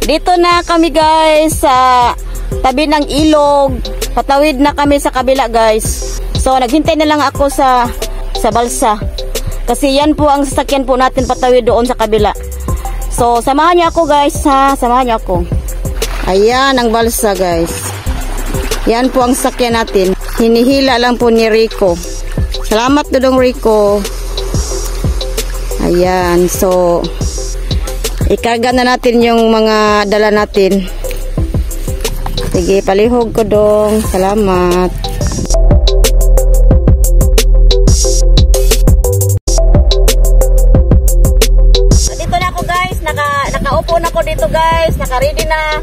Dito na kami guys sa tabi ng ilog. Patawid na kami sa kabila guys. So naghintay na lang ako sa balsa. Kasi yan po ang sasakyan po natin patawid doon sa kabila. So samahan niyo ako guys ha. Samahan niyo ako. Ayan ang balsa guys. Yan po ang sasakyan natin. Hinihila lang po ni Rico. Salamat Dudong Rico. Ayan. So ikarga na natin yung mga dala natin. Sige, palihog ko dong. Salamat. Dito na ako guys. Nakaupo na ako dito guys. Naka-ready na.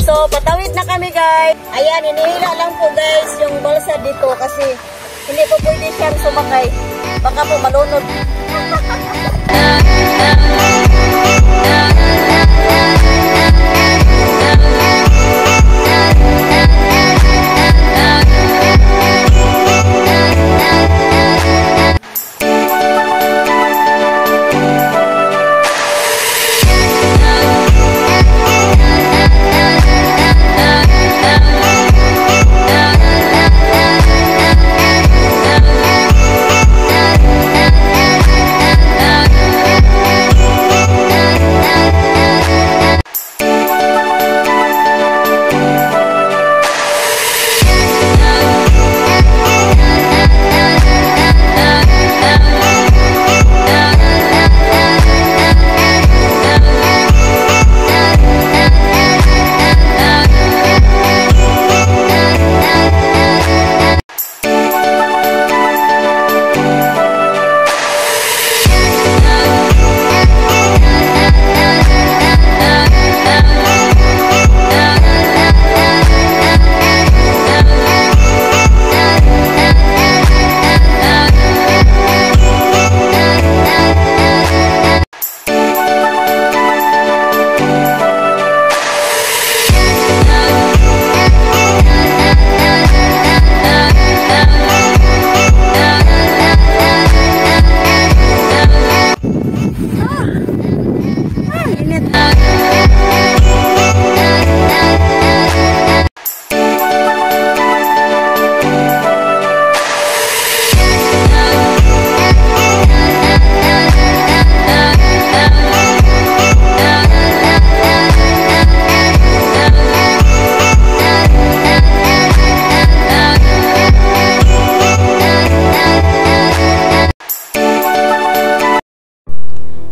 So, patawid na kami guys. Ayan, hinihila lang po guys yung balsa dito kasi hindi po pwede siyang sumakay. Baka po malunod.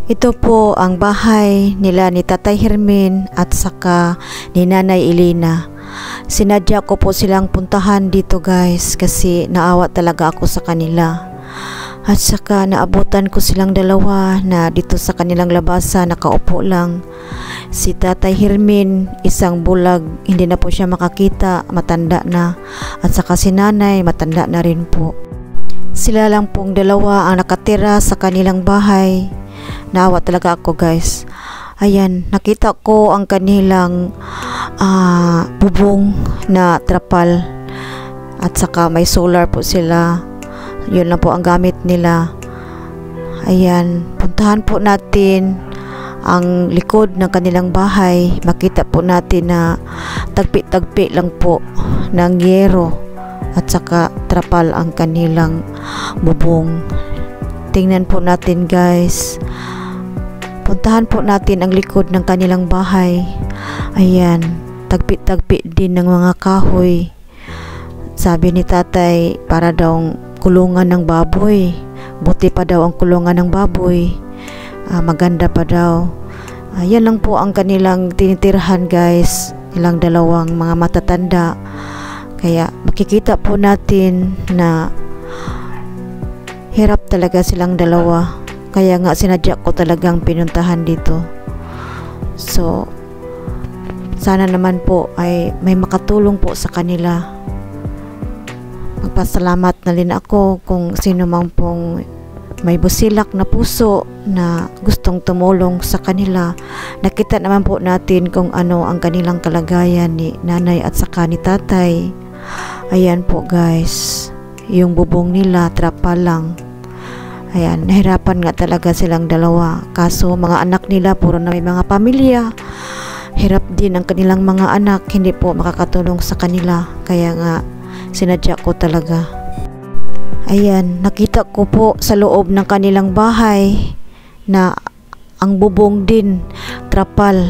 Ito po ang bahay nila ni Tatay Hermin at saka ni Nanay Elena. Sinadya ko po silang puntahan dito guys kasi naawa talaga ako sa kanila. At saka naabutan ko silang dalawa na dito sa kanilang labasa nakaupo lang. Si Tatay Hermin isang bulag, hindi na po siya makakita, matanda na. At saka si Nanay matanda na rin po. Sila lang pong dalawa ang nakatira sa kanilang bahay. Naawa talaga ako guys. Ayan, nakita ko ang kanilang bubong na trapal at saka may solar po sila. Yun lang po ang gamit nila. Ayan, puntahan po natin ang likod ng kanilang bahay. Makita po natin na tagpi-tagpi lang po ng yero at saka trapal ang kanilang bubong. Tingnan po natin guys. Puntahan po natin ang likod ng kanilang bahay. Ayan, tagpi-tagpi din ng mga kahoy. Sabi ni tatay, para daw kulungan ng baboy. Buti pa daw ang kulungan ng baboy. Maganda pa daw. Ayan lang po ang kanilang tinitirhan guys. Ilang dalawang mga matatanda. Kaya makikita po natin na hirap talaga silang dalawa. Kaya nga sinadya ko talagang pinuntahan dito. So, sana naman po ay may makatulong po sa kanila. Magpasalamat na rin ako kung sino mang pong may busilak na puso na gustong tumulong sa kanila. Nakita naman po natin kung ano ang kanilang kalagayan ni nanay at saka ni tatay. Ayan po guys, yung bubong nila trapal lang. Ayan, nahirapan nga talaga silang dalawa. Kaso mga anak nila puro na may mga pamilya. hirap din ang kanilang mga anak, hindi po makakatulong sa kanila. Kaya nga sinadya ko talaga. Ayan, nakita ko po sa loob ng kanilang bahay na ang bubong din trapal,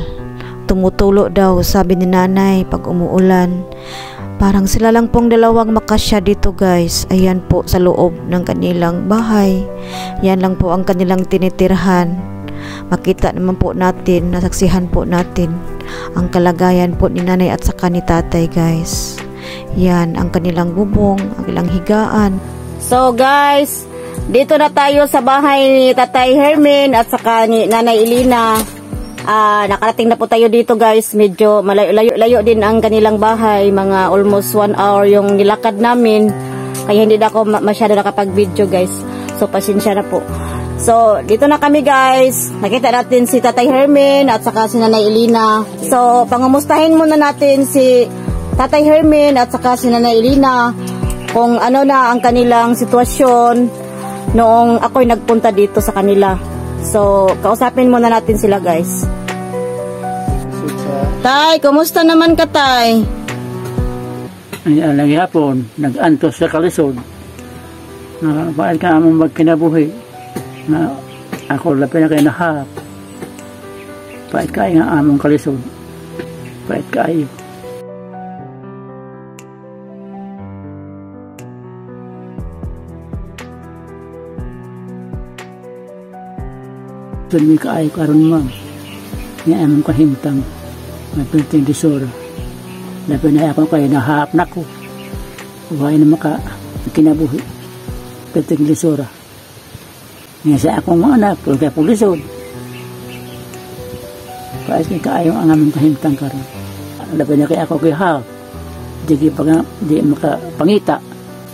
tumutulo daw, sabi ni nanay pag umuulan. Parang sila lang pong dalawang makasya dito guys. Ayan po sa loob ng kanilang bahay. Yan lang po ang kanilang tinitirhan. Makita naman po natin, nasaksihan po natin ang kalagayan po ni nanay at saka ni tatay guys. Yan ang kanilang bubong, ang kanilang higaan. So guys, dito na tayo sa bahay ni Tatay Hermin at saka ni Nanay Elina. Nakarating na po tayo dito guys. Medyo malayo din ang kanilang bahay. Mga almost 1 hour yung nilakad namin. Kaya hindi na ako masyado nakapag-video guys. So pasensya na po. So dito na kami guys. Nakita natin si Tatay Hermin at saka si Nanay Elina. So pangumustahin muna natin si Tatay Hermin at saka si Nanay Elina kung ano na ang kanilang sitwasyon noong ako'y nagpunta dito sa kanila. So, kausapin muna natin sila guys. Tay, kumusta naman ka tay? Ay, lagi hapon, nag-antos sa kalisod. Bakit ka among magkinabuhi? Na ako lapin na kayo nahap. Bakit kayo nga among kalisod? Bakit kayo? Tulmi kaayo karon ma'am. Niya among kahimtang. Mapilting disora. Labi na ako kayo nahap na ko. Huwag na kinabuhi. Pilting disora. Niya sa akong mga anak. Pero kaya pulisod. Kaas ni kaayo ang among kahimtang karon. Labi na kaya ako kayo hap. Di makapangita.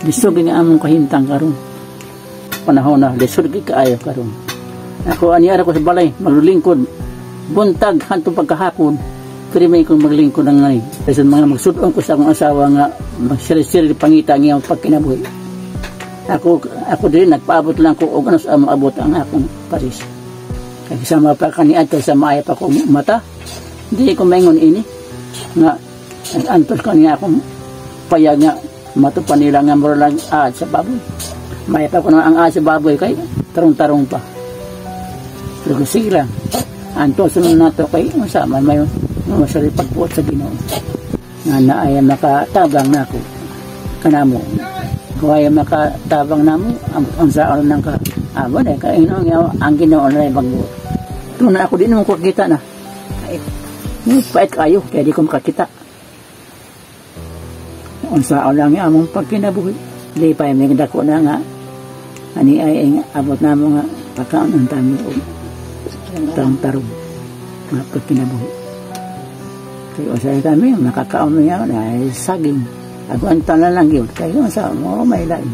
Disugin nga among kahimtang karon. Panahon na. Disugin kaayo karon. Ako aniara ko sa balay, maglulingkod. Buntag, hantong pagkahapon. Pero may kong maglingkod ng ngayon. Kasi mga magsudon ko sa akong asawa nga, magsiri-siri pangita ng pagkinabuhi. Ako din, nagpaabot lang ko o ganos ang maabot ang akong paris. Kasi sama pa kaniad kay sa maaya pa kong mata. Hindi ko maingon ini. Nga, nag-antol kaniya akong payag nga, matupan nila nga mura lang aad sa baboy. Maaya pa ko na ang aad sa baboy kay tarong-tarong pa. Pero sige lang, anto sunod na ito kay masama may masari pagbuot sa Ginoo. Nga na ay makatabang na ako kanamo. Kung ay makatabang na mo, ang saan ng kaabon eh, kaya ang Ginoo na ay pagbuot. Ito na ako din mo kukita na. Pait kayo, kaya di ko makakita. Ang saan lang yung among pagkinabuhi. Di pa yung may dako na nga. Ani ay abot na mo nga pagkaon ng tami o tarong-tarong mga pagkinabuhi. Kaya usay kami, makakaon mo yan ay saging. Agwantan na lang yun. Kaya sa mo, may lain.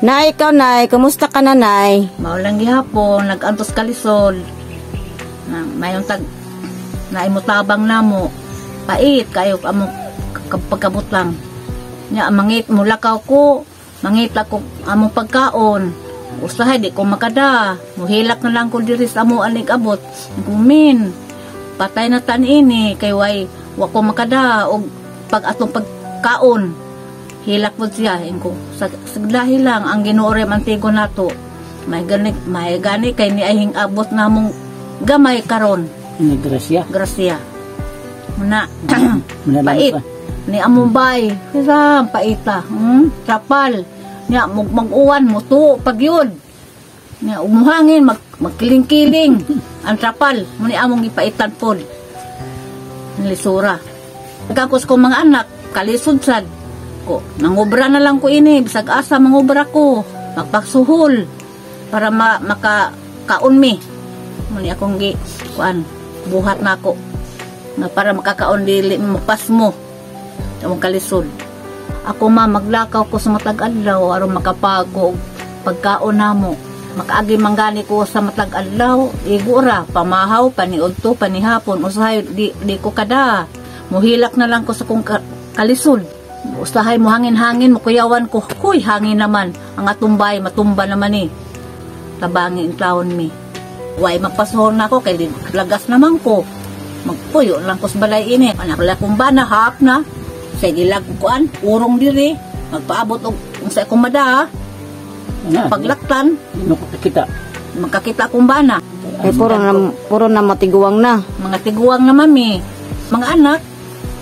Nay, ikaw nay, kumusta ka na nay? Maulang gihapon, nag-antos kalisod. Mayong tag naimutabang na mo. Pait kayo among pagkabot lang. Nya mangit mulakaw ko, mangit ako among pagkaon. Usahay di ko makada. Muhilak na lang ko diri sa amo aning abot. Gumin. Patay na tan ini kay way wa ko makada og pag atong pagkaon. Hilak po siya ingko. Saglahi lang ang Ginoo ray mantigo nato. May gani kay ni ahing abot namong gamay karon. Ni grasya. Grasya. Muna pait. Ni among bay. Kisam paita. Trapal. Nya mag-uwan mo to pag yun. Nya umuhangin magkiling-kiling ang trapal mo ni among ipaitan pod. Nilisura. Pagkakos ko mga anak kalisod-sad ko. Mangobra na lang ko ini bisag asa mangobra ko. Magpaksuhol para makakaon mi. Mo ni akong gi kuan buhat na ako. Na para makakaon dili mapas mo. Among kalisod. Ako maglakaw ko sa matag adlaw aron makapagog pagkaon namo. Makaagi manggani ko sa matag adlaw, igura pamahaw paniudto panihapon usahay di ko kada. Muhilak na lang ko sa kong kalisod. Usahay mo hangin-hangin mo kuyawan ko. Huy, hangin naman. Ang atumbay matumba naman eh. Tabangin taon mi. Way mapasuhon na ko kay lagas naman ko. magpuyo lang ko sa balay ini. Anak la kumbana hap na. Sa gilag kuan, urong diri. Magpaabot og sa kumada. Paglaktan, kita. magkakita kumbana. Puro na matiguang na. Mga tiguang na mami. Mga anak,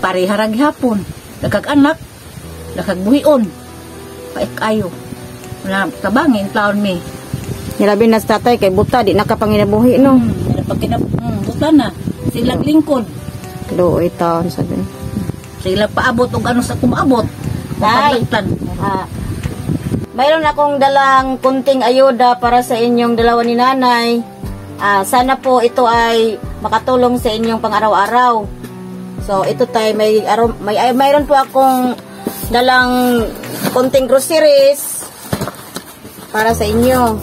pariharag hapon. Dagkag anak, dagkag buhion. Paik ayo. Na tabangin taon mi. Nilabi na sa tatay kay buta di nakapanginabuhi no. Pag buta na, sila lingkod. Luoy taon sabi. Sila paabot og ano sa kumabot. Tay. Mayroon akong dalang kunting ayuda para sa inyong dalawa ni nanay. Sana po ito ay makatulong sa inyong pang-araw-araw. So ito tay mayroon po akong dalang kunting groceries para sa inyo.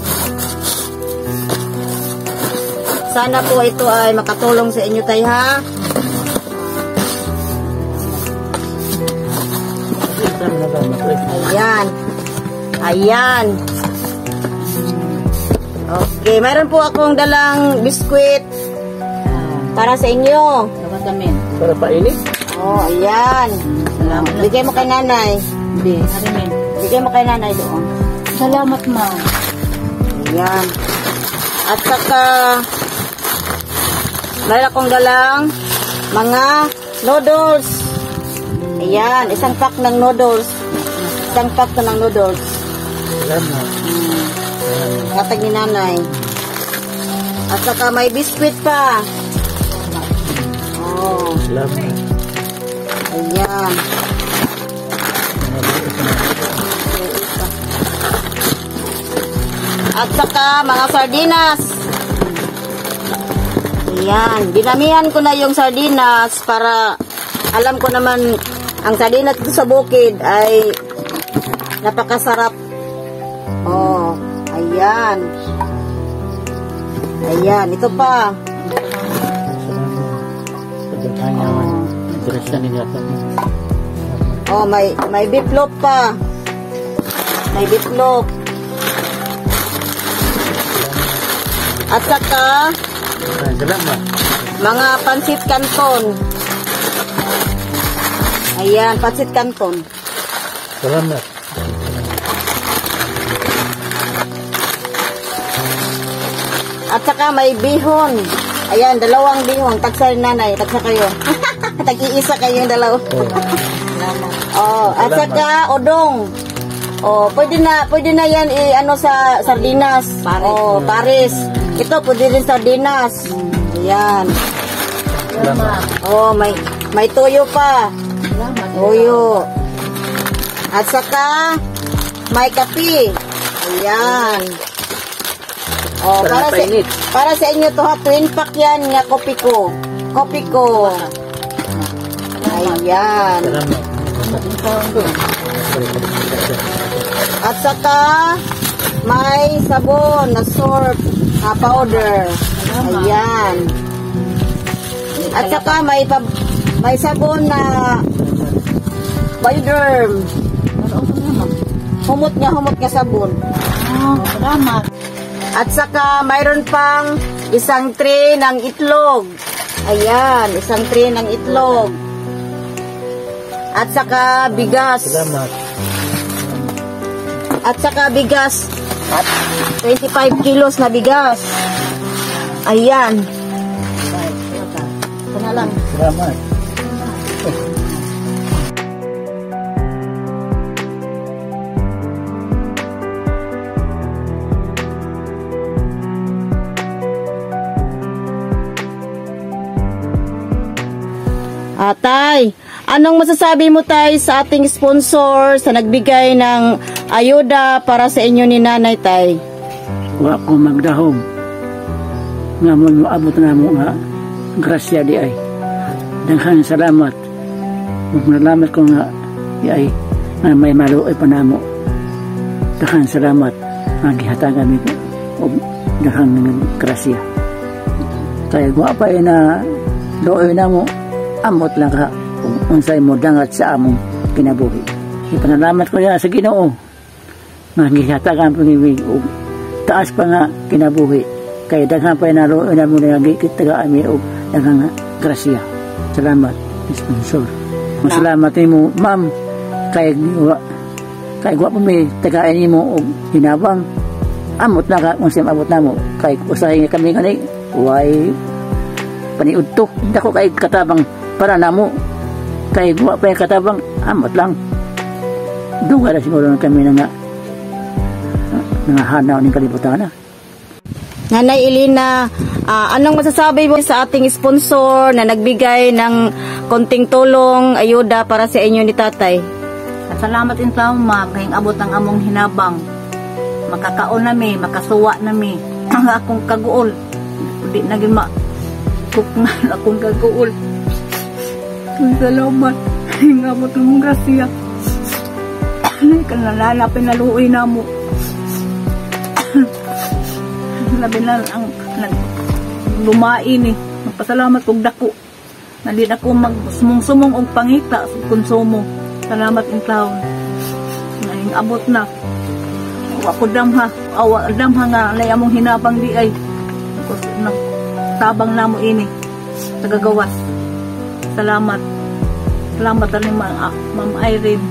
Sana po ito ay makatulong sa inyo tay ha. Ayan. Okay, mayroon po akong dalang biskwit para sa inyo. Para painit? Oh, ayan. Salamat. Bigay mo kay nanay. Hindi, harimin. Bigay mo kay nanay doon. Salamat, ma. Ayan. At saka mayroon akong dalang mga noodles. Ayan, isang pack ng noodles. Isang pack to ng noodles. Katag ni nanay. At saka may biskwit pa. Oh. Ayan. At saka mga sardinas. Ayan. Dinamihan ko na yung sardinas para alam ko naman ang sardinas dito sa bukid ay napakasarap. Oh, ayan. Ayan, ito pa. Oh, may beef loaf pa. May beef loaf. At saka mga pansit canton. Ayan, pansit canton. Salamat. At saka may bihon. Ayan, dalawang bihon. Tagsa nanay, tagsa kayo. Tag-iisa kayong dalawa. Oh, at saka odong. Oh, pwede na yan ano sa sardinas. Pares. Oh, pares. Ito pwede rin sardinas. Ayan. Salamat. Oh, may toyo pa. Salamat. Toyo. At saka may kape. Ayan. Oh, para sa inyo to ha, twin pack yan nga kopi ko. Kopi ko. Ayan. At saka may sabon na soap powder. Ayan. At saka may sabon na Bioderm. Humot nga sabon. Oh, salamat. At saka mayroon pang isang tray ng itlog. Ayan, isang tray ng itlog. At saka bigas. Salamat. At saka bigas. 25 kilos na bigas. Ayan. Ito na lang. Salamat. Tay, anong masasabi mo tay sa ating sponsor sa nagbigay ng ayuda para sa inyo ni nanay tay? Wa ko magdahom. Nga mo maabot na mo nga grasya di ay. Daghang salamat. Nalamat ko nga di ay nga may maluoy pa namo. Daghang salamat nga gihatagan mi ko og daghang grasya. Kaya kung apa na looy na mo amot lang ka kung unsay mo dangat sa among kinabuhi. Ipanalamat ko yan sa Ginoo nga gihatagan po ni og taas pa nga kinabuhi kay daghang pa na mo na gikitaga ami og daghang grasya. Salamat, sponsor. Masalamat mo, ma'am, kay gwa po may tagain mo o hinabang. Amot na ka, kung siyang amot na mo, kay usahin kami kanay, huwag paniud to. Hindi ako kay katabang para na mo. Kay gwa pa yung katabang, amot lang. Duga na siguro na kami nga hanaw ng kalibutan na. Nanay Elina, anong masasabi mo sa ating sponsor na nagbigay ng konting tulong, ayuda para sa inyo ni tatay? Salamat in tao, ma'am, kayong abot ang among hinabang. Makakaon nami, makasuwa nami. Ang akong kaguol. Hindi naging kukngal akong kaguol. Salamat. Kayong abot ang grasya. Kanalala, pinaluoy na mo. Labi na ang lumain eh. Magpasalamat kong dako. Nandito ako magsumong-sumong og pangita sa konsumo. Salamat in taon. Ngayong abot na. Ako damha nga lay among hinabang di ay. Tabang na mo ini. Tagagawas. Salamat. Salamat ani Ma'am Irene.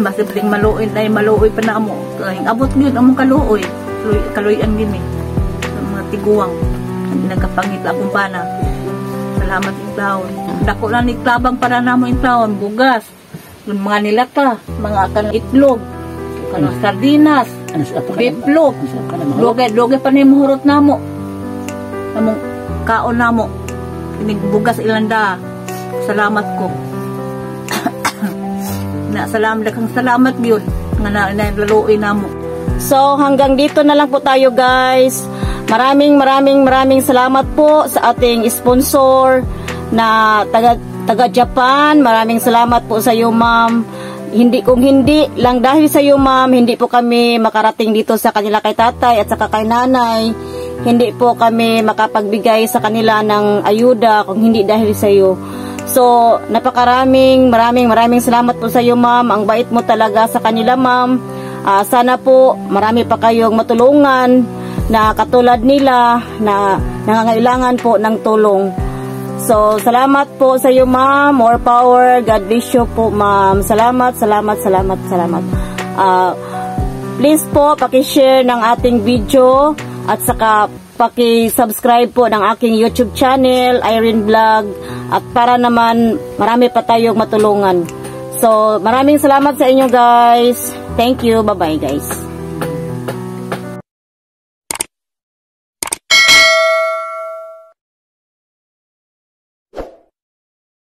Basta piling maluoy ay maluoy pa na mo. Ngayong abot gyud among kaluoy. Kaluyan din eh. Mga tiguang. Hindi nagkapangita akong pana. Salamat in taon. Dako lang nagtabang para namo in taon. Bugas. Yung mga nilata. Mga kanang itlog. Kanang sardinas. Biplog. Doge pa na yung muhurot namo. Namong kaon namo. Bugas ilanda. Salamat ko. Salamat yun. Nga nalaluoy namo. So hanggang dito na lang po tayo guys. Maraming salamat po sa ating sponsor na taga Japan. Maraming salamat po sa iyo, ma'am. Kung hindi lang dahil sa iyo, ma'am, hindi po kami makarating dito sa kanila kay tatay at saka kay nanay. Hindi po kami makapagbigay sa kanila ng ayuda kung hindi dahil sa iyo. So napakaraming maraming salamat po sa iyo, ma'am. Ang bait mo talaga sa kanila, ma'am. Sana po marami pa kayong matulungan na katulad nila na nangangailangan po ng tulong. So, salamat po sa iyo, ma'am. More power. God bless you po, ma'am. Salamat. Please po, paki-share ng ating video at saka paki-subscribe po ng aking YouTube channel, Irene Vlog, at para naman marami pa tayong matulungan. So, maraming salamat sa inyo guys. Thank you. Bye-bye guys.